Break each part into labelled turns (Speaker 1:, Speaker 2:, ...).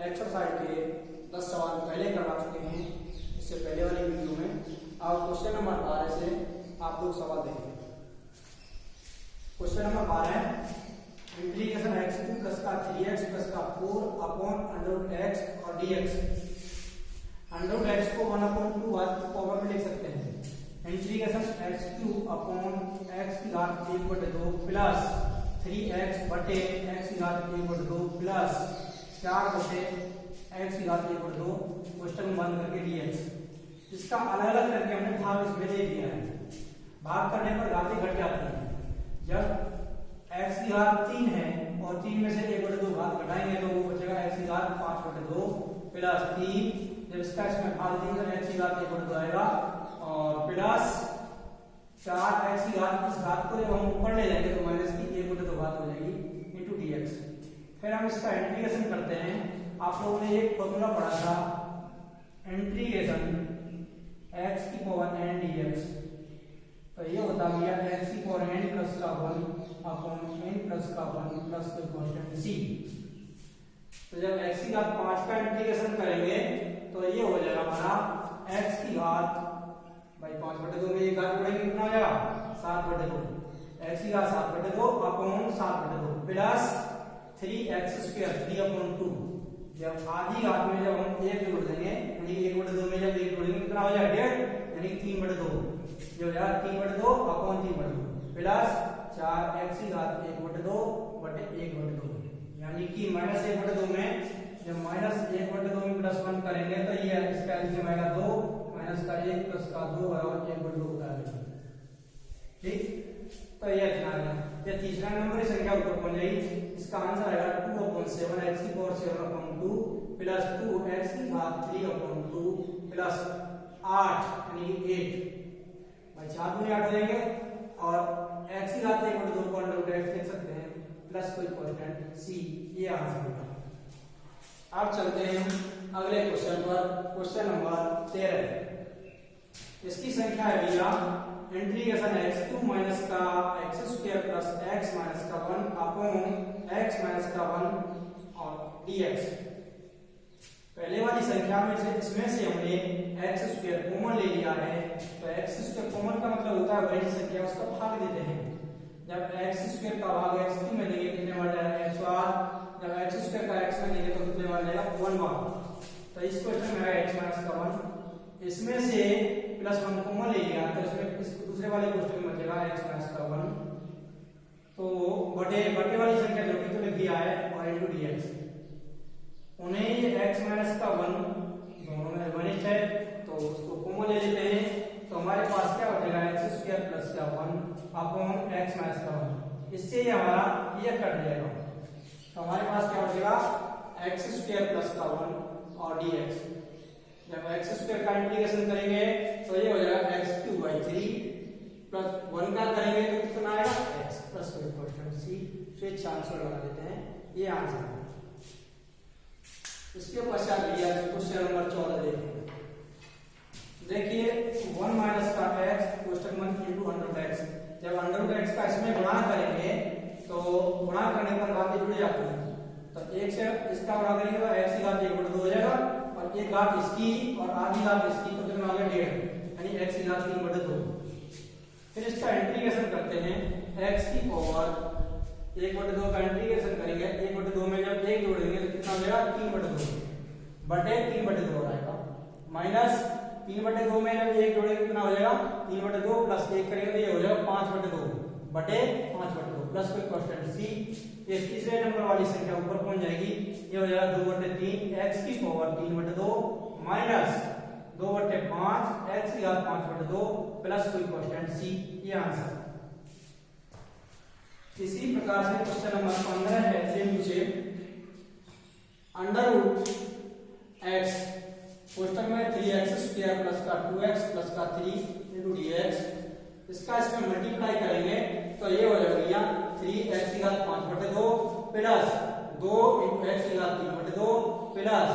Speaker 1: Exercise के 10 सवाल पहले करवा चुके हैं इससे पहले वाली वीडियो में। अब क्वेश्चन नंबर 12 से आप लोग सवाल देखें। Question number 12 integration x³ plus का 3x प्लस का 4 अपॉन √x और dx। √x को 1/2 पावर में लिख सकते हैं। इंटीग्रेशन x³ अपॉन x की घात 1/2 प्लस 3x बटे x की घात 1/2 प्लस 4 बटे x की घात 1/2 क्वेश्चन बंद करके dx। इसका अलग अलग करके हमने भाग इसमें दे दिया है। भाग करने पर घातें घट जाती हैं। जब x की घात 3 है और 3 में से 1/2 घात घटाएंगे तो वो बचेगा x की घात 5/2 प्लस 3। जब इसका इसमें भाग देंगे तो x की घात 1/2 आएगा और प्लस 4x की घात इस घात को जब हम ऊपर ले जाएंगे तो माइनस की 1/2 घात हो जाएगी इंटू dx। फिर हम इसका इंटीग्रेशन करते हैं। आप लोगों ने एक फॉर्मूला पढ़ा था इंटीग्रेशन x की पावर n dx। तो ये होता गया x की पावर n प्लस का 1 अपॉन n प्लस का 1 प्लस कोई कांस्टेंट c। तो जब x की घात 5 का इंटीग्रेशन करेंगे तो ये हो जाएगा हमारा x की घात भाई 5/2 में एक घात जोड़ेंगे कितना हो जाएगा 7/2। x की घात 7/2 अपॉन 7/2 प्लस 3x² 3/2। जब आधी घात में जब हम 1 जोड़ देंगे यानी 1/2 में जब 1 जोड़ेंगे कितना हो जाएगा 1.5 यानी 3/2 जो है 3/2 अपॉन 3/2 प्लस 4x की घात 1/2 बटे 1/2 यानी कि -1/2 में जब -1/2 में +1 करेंगे तो ये इसका एलसीएम आएगा 2 माइनस का 1 प्लस का 2 बराबर 1/2 होता है। ठीक, तो ये ध्यान रखना। ये तीसरा नंबर की संख्या ऊपर पहुंच जाएगी। इसका आंसर आएगा 2/7 x की पावर 7/2 प्लस 2x की घात 3/2 प्लस 8 यानी 8 भाई 4 में 8 हो जाएंगे और x की घात 1/2 को √x लिख सकते हैं प्लस कोई कांस्टेंट c। ये आंसर होगा। अब चलते हैं अगले क्वेश्चन पर। क्वेश्चन नंबर 13 इसकी संख्या है भैया इंटीग्रेशन x³ माइनस का x² प्लस x माइनस का 1 अपॉन x माइनस का 1 और dx। पहले वाली संख्या में से इसमें से हमने x² कॉमन ले लिया है तो x² कॉमन का मतलब होता है वही संख्या उसका भाग देते हैं। जब x² का भाग x³ में देंगे कितने बार जाएगा x बार। जब x² का x में देंगे तो कितने बार जाएगा 1 बार। तो इस क्वेश्चन में है x माइनस का 1 इसमें से +1 कॉमन ले लिया तो इसमें इस दूसरे वाले क्वेश्चन में बचेगा x माइनस का 1। तो बटे वाली संख्या जो कि तो लिख दिया है और इनटू dx। उन्हें ये x माइनस का 1 दोनों में घनिष्ठ है तो उसको कॉमन ले लेते हैं। तो हमारे पास क्या बचेगा x² प्लस का 1 अपॉन x माइनस का 1। इससे ये हमारा ये कट जाएगा तो हमारे पास क्या बचेगा x² प्लस का 1 और dx। जब x² का इंटीग्रेशन करेंगे तो ये हो जाएगा x³ प्लस 1 का करेंगे तो कितना आएगा x प्लस कोई कांस्टेंट c। स्विच आंसर लगा देते हैं। ये आंसर है। इसके पश्चात भैया क्वेश्चन नंबर 14 देखिए 1 माइनस का x क्वेश्चन 1 इंटू √x। जब √x का इसमें गुणा करेंगे तो गुणा करने पर घातें जुड़ जाती हैं। तो 1 से इसका गुणा करेंगे तो x की घात 1/2 हो जाएगा और एक घात इसकी और आधी घात इसकी तो कितना हो गया 1.5 यानी x की घात 3/2। फिर इसका इंटीग्रेशन करते हैं x की पावर 1/2 का इंटीग्रेशन करेंगे 1/2 में जब 1 जोड़ेंगे तो कितना हो जाएगा 3/2 बटे 3/2 आएगा माइनस 3/2 में जब 1 जोड़ेंगे कितना हो जाएगा 3/2 प्लस 1 करेंगे तो ये हो जाएगा 5/2 बटे 5/2 प्लस कोई कांस्टेंट c। ये तीसरे नंबर वाली संख्या ऊपर पहुंच जाएगी। ये हो जाएगा 2/3 x की पावर 3/2 माइनस 2/5 x की घात 5/2 प्लस कोई कांस्टेंट c। ये आंसर। इसी प्रकार से क्वेश्चन नंबर 15 है सेम नीचे √x क्वेश्चन में 3x² प्लस का 2x प्लस का 3 इंटू dx। इसका इसमें मल्टीप्लाई करेंगे तो ये हो जाएगा 3x की घात 5/2 प्लस 2 इंटू x की घात 3/2 प्लस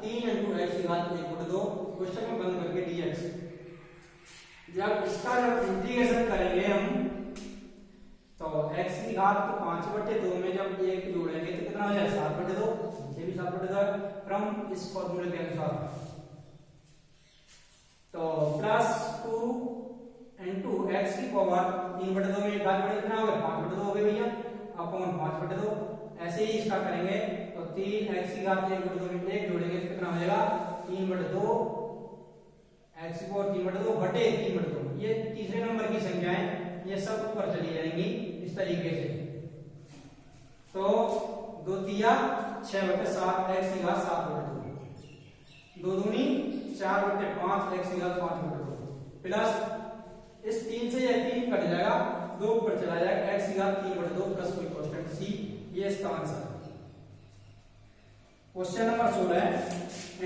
Speaker 1: 3 इंटू x की घात 1/2 क्वेश्चन में बंद करके dx। जब इसका इंटीग्रेशन करेंगे हम तो x की घात तो 5/2 में जब 1 जोड़ेंगे तो कितना हो जाएगा 7/2 ये भी 7/2 फ्रॉम इस फॉर्मूले के अनुसार। तो +2 इंटू एक्स की पावर 3/2 में 1/2 कितना हो गया 5/2 हो गया भैया अपॉन 5/2। ऐसे ही इसका करेंगे तो 3x की घात 1/2 में 1 जोड़ेंगे तो कितना हो जाएगा 3/2 x की पावर 3/2 बटे 3/2। ये तीसरे नंबर की संख्याएं ये सब ऊपर चली जाएंगी इस तरीके से। तो 2 तिया 6/7 x की घात 7/2 2 दूनी 4/5 x की घात 5/2 प्लस इस 3 से यह 3 कट जाएगा 2 ऊपर चला जाएगा x की घात 3/2 प्लस कोई कांस्टेंट c। ये इसका आंसर है। क्वेश्चन नंबर 16 है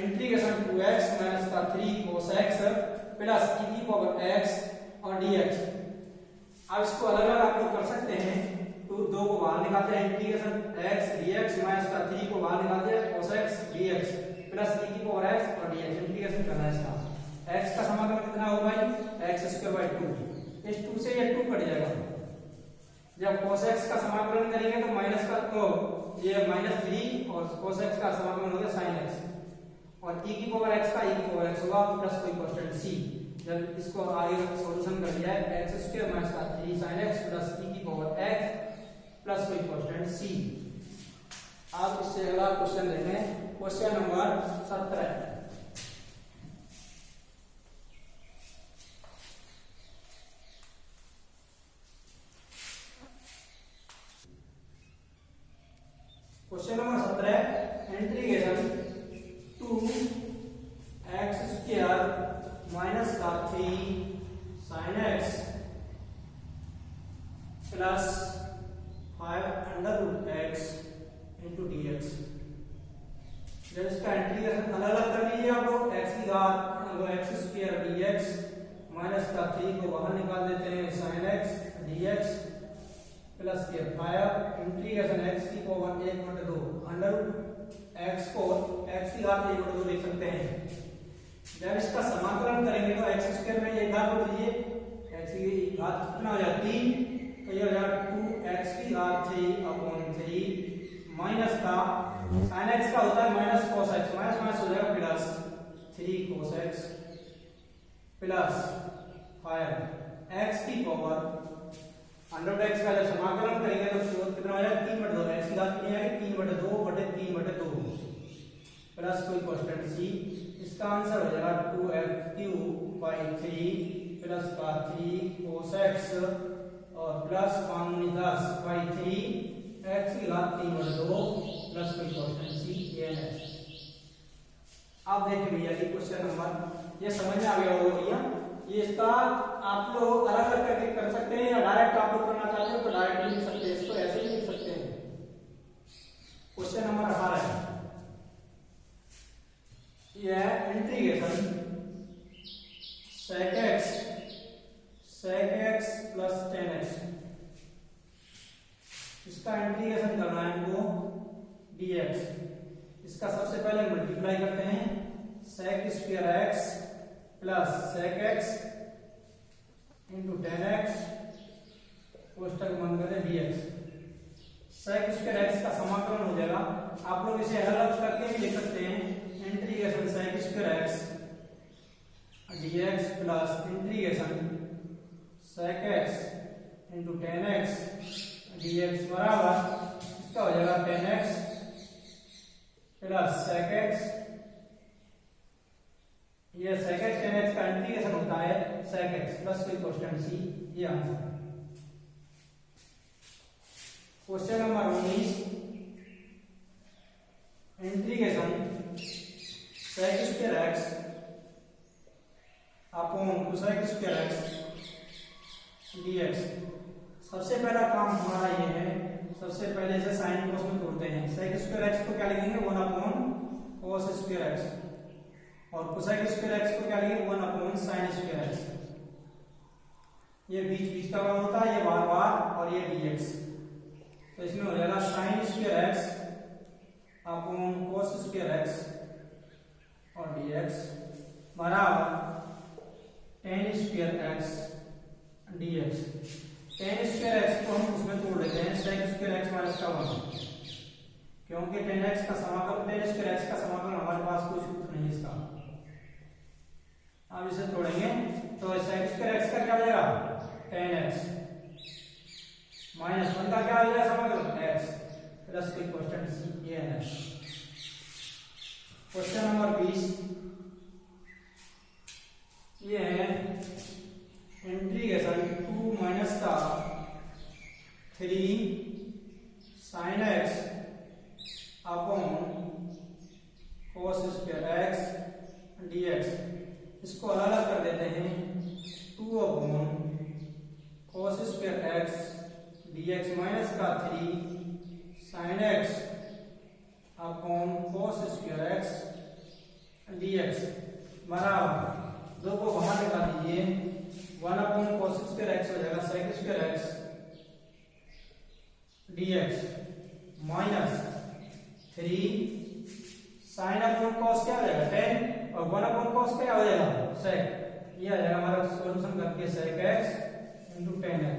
Speaker 1: इंटीग्रेशन 2x माइनस का 3 cos x प्लस e की पावर x और dx। अब इसको अलग अलग आप लोग कर सकते हैं। तो 2 को बाहर निकालते हैं इंटीग्रेशन x dx माइनस का 3 को बाहर निकालते हैं cos x dx plus e की पावर x और dx इंटीग्रेशन करना है इसका। x का समाकलन कितना होगा भाई x² 2। इस 2 से ये 2 कट जाएगा। जब cos x का समाकलन करेंगे तो माइनस का तो ये -3 और cos x का समाकलन हो गया sin x और e की पावर x का e की पावर x होगा प्लस कोई कांस्टेंट c। जब इसको आगे सॉल्यूशन कर लिया है x² - 3 sin x plus e की पावर x प्लस कोई कांस्टेंट c। अब इससे अगला क्वेश्चन देखें question number 17। Question number 17 integration 2x² minus का 3 sin x plus 5√x into dx। जब इसका इंटीग्रेशन अलग अलग कर लीजिए आप लोग x की घात x² dx माइनस का 3 को बाहर निकाल देते हैं sin x dx प्लस के 5 इंटीग्रेशन x की पावर 1/2 अंडर x को x की घात 1/2 लिख सकते हैं। जब इसका समाकलन करेंगे तो x² में ये घात जोड़ दीजिए x की घात कितना हो जाएगा 3 तो ये हो जाएगा 2x की घात 3/3 माइनस का sin x का होता है minus cos x minus minus हो जाएगा plus 3 cos x plus 5 x की पावर अंडर x का जब समाकलन करेंगे तो कितना हो जाएगा 3/2 x की घात कितनी आएगी 3/2 बटे 3/2 प्लस कोई कांस्टेंट c। इसका आंसर हो जाएगा 2x³ 3 प्लस का 3 cos x और प्लस 5×10/3 x की घात 3/2 प्लस कोई कांस्टेंट c ये है। अब देखिए भैया ये क्वेश्चन नंबर ये समझ में आ गया होगा भैया। ये इसका आप लोग अलग अलग करके कर सकते हैं या डायरेक्ट आप लोग करना चाहते हो तो डायरेक्ट लिख सकते हैं इसको ऐसे ही लिख सकते हैं। क्वेश्चन नंबर 18 है यह integration sec x plus 10x इसका इंटीग्रेशन करना है हमको dx। इसका सबसे पहले मल्टीप्लाई करते हैं sec² x plus sec x into 10x कोष्टक बंद करें dx। sec² x का समाकलन हो जाएगा। आप लोग इसे अलग अलग करके भी लिख सकते हैं integration sec² x dx plus integration sec x into 10x dx बराबर इसका हो जाएगा 10x प्लस sec x। ये sec x 10x का इंटीग्रेशन होता है sec x प्लस कोई कांस्टेंट c। ये आंसर है। Question number 19 integration sec² x upon cosec² x dx। सबसे पहला काम हमारा ये है सबसे पहले इसे साइन cos में तोड़ते हैं। sec² x को क्या लिखेंगे 1/cos² x और cosec² x को क्या लिखेंगे 1/sin² x। ये बीच बीच का वन होता है ये बार बार और ये dx। तो इसमें हो जाएगा sin² x upon cos² x और dx बराबर tan² x dx। tan² x को हम उसमें तोड़ लेते हैं sec² x माइनस का 1 क्योंकि tan x का समाकलन tan स्क्वायर x का समाकलन हमारे पास कोई सूत्र नहीं इसका। अब इसे तोड़ेंगे तो sec स्क्वायर x का क्या हो जाएगा tan x माइनस 1 का क्या हो जाएगा समाकलन x प्लस कोई क्वेश्चन सी ये है। क्वेश्चन नंबर 20 ये है इंटीग्रेशन 2 माइनस का 3 sin x upon cos square x dx। इसको अलग कर देते हैं 2 upon cos square x dx minus का 3 sin x upon cos square x dx बराबर 2 को बाहर निकाल दीजिए 1 अपॉन cos स्क्वायर x हो जाएगा sec square x dx minus 3 sin upon cos क्या हो जाएगा 10 और 1 अपॉन cos क्या हो जाएगा sec। ये आ जाएगा हमारा सॉल्यूशन करके sec x into tan x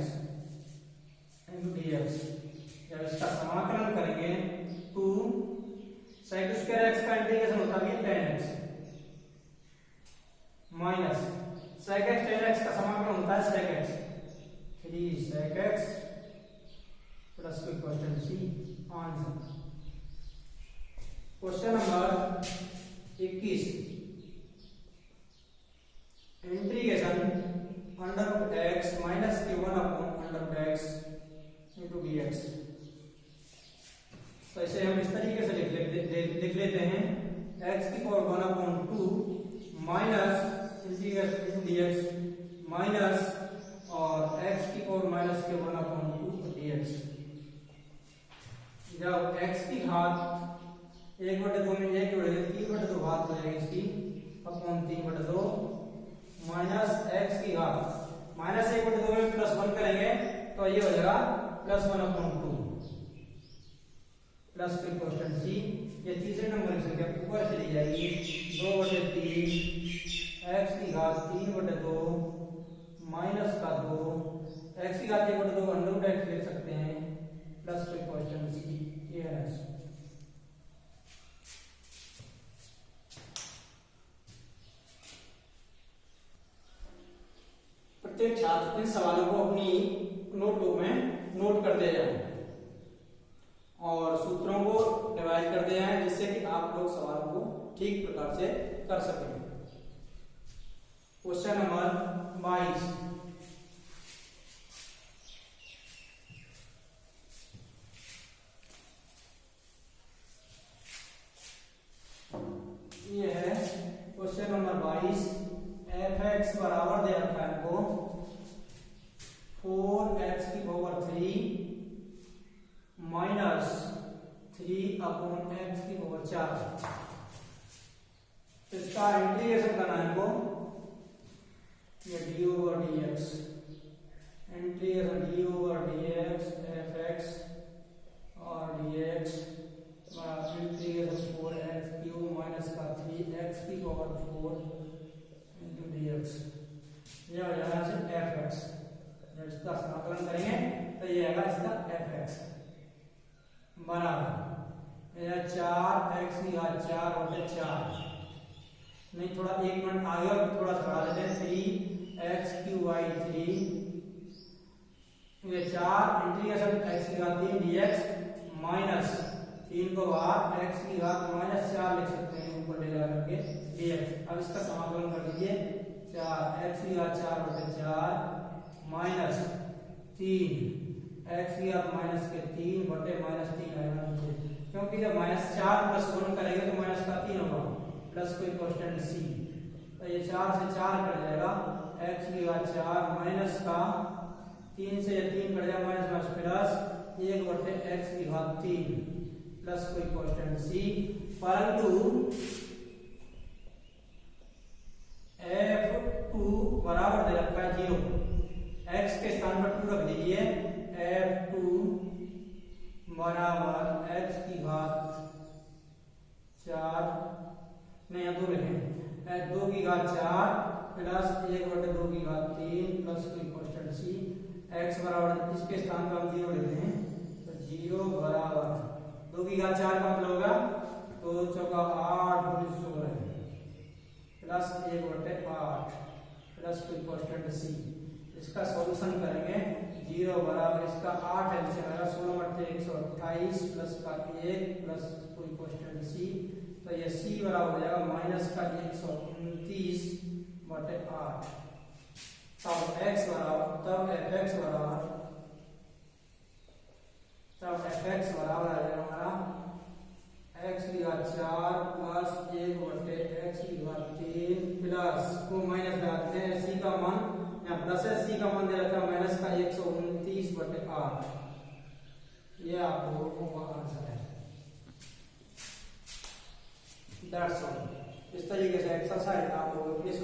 Speaker 1: into dx। जब इसका समाकलन करेंगे तो sec स्क्वायर x का इंटीग्रेशन होता है tan x minus sec x tan x का समाकलन होता है sec x 3 sec x plus कोई क्वेश्चन सी answer. Question number 21 integration under root x minus के 1 upon under root x into dx। तो इसे हम इस तरीके से लिख लेते हैं x की power 1 upon 2 minus integration dx minus और x की पावर माइनस के 1 अपॉन 2 dx। जब x की घात 1/2 में 1 जोड़ेंगे 3/2 घात हो जाएगी इसकी अपॉन 3/2 माइनस x की घात माइनस 1/2 में प्लस 1 करेंगे तो ये हो जाएगा प्लस 1 अपॉन 2 प्लस फिर क्वेश्चन सी। ये तीसरे नंबर की संख्या ऊपर चली जाएगी 2/3 x की घात 3/2 माइनस का 2 x की घात 1/2 अंडर रूट x लिख सकते हैं प्लस फिर क्वेश्चन सी ये है। प्रत्येक छात्र इन सवालों को अपनी नोटबुक में नोट करते जाएं और सूत्रों को डिवाइड करते जाएं जिससे कि आप लोग सवालों को ठीक प्रकार से कर सकें। क्वेश्चन नंबर 22 ये है क्वेश्चन नंबर 22 f(x) बराबर दे रखा है हमको 4x की पावर 3 माइनस 3 अपॉन x की पावर 4। इसका इंटीग्रेशन करना है हमको ये d over dx integration d over dx f(x) और dx integration 4x cube minus का 3x की पावर 4 इंटू dx। ये हो जाएगा f(x)। जब इसका समाकलन करेंगे तो ये आएगा इसका f(x) बराबर ये 4x की घात 4 बटे 4 नहीं थोड़ा 1 मिनट आगे और थोड़ा सा बढ़ा लेते हैं 3x क्यूब बाई 3 ये 4 इंटीग्रेशन x की घात 3 dx माइनस 3 को बाहर x की घात माइनस 4 लिख सकते हैं ऊपर ले जा करके dx। अब इसका समाकलन कर दीजिए 4x की घात 4 बटे 4 माइनस 3 x की घात माइनस के 3 बटे माइनस 3 आएगा क्योंकि जब -4 प्लस 1 करेंगे तो माइनस का 3 होगा प्लस कोई क्वेश्चन सी। तो ये 4 से 4 कट जाएगा x की घात 4 माइनस का 3 से 3 कट जाएगा माइनस प्लस 1 बटे x की घात 3 प्लस कोई क्वेश्चन सी। परंतु f(2) बराबर दे रखा है 0 x के स्थान पर 2 रख दीजिए f(2) बराबर x की घात 4 नहीं 2 लिखें 2 की घात 4 प्लस 1/2 की घात 3 प्लस कोई क्वेश्चन सी। x बराबर इसके स्थान पर हम 0 लेते हैं तो 0 बराबर 2 की घात 4 का मतलब होगा 2 चौका 8 गुणित 16 प्लस 1/8 प्लस कोई कांस्टेंट c। इसका सॉल्यूशन करेंगे 0 बराबर इसका 8 एलसीएम आएगा 16/128 प्लस का 1 प्लस कोई कांस्टेंट c, तो ये c बराबर हो जाएगा माइनस का 129/8। तब x बराबर fx बराबर आ जाएगा हमारा x की घात 4 प्लस 1/x की घात 3 प्लस को माइनस लगाते हैं c का मान यहाँ प्लस है, c का मान दे रखा है माइनस का 129/8। ये आप लोगों का आंसर है। That's all. इस तरीके से एक्सरसाइज आप लोगों के लिए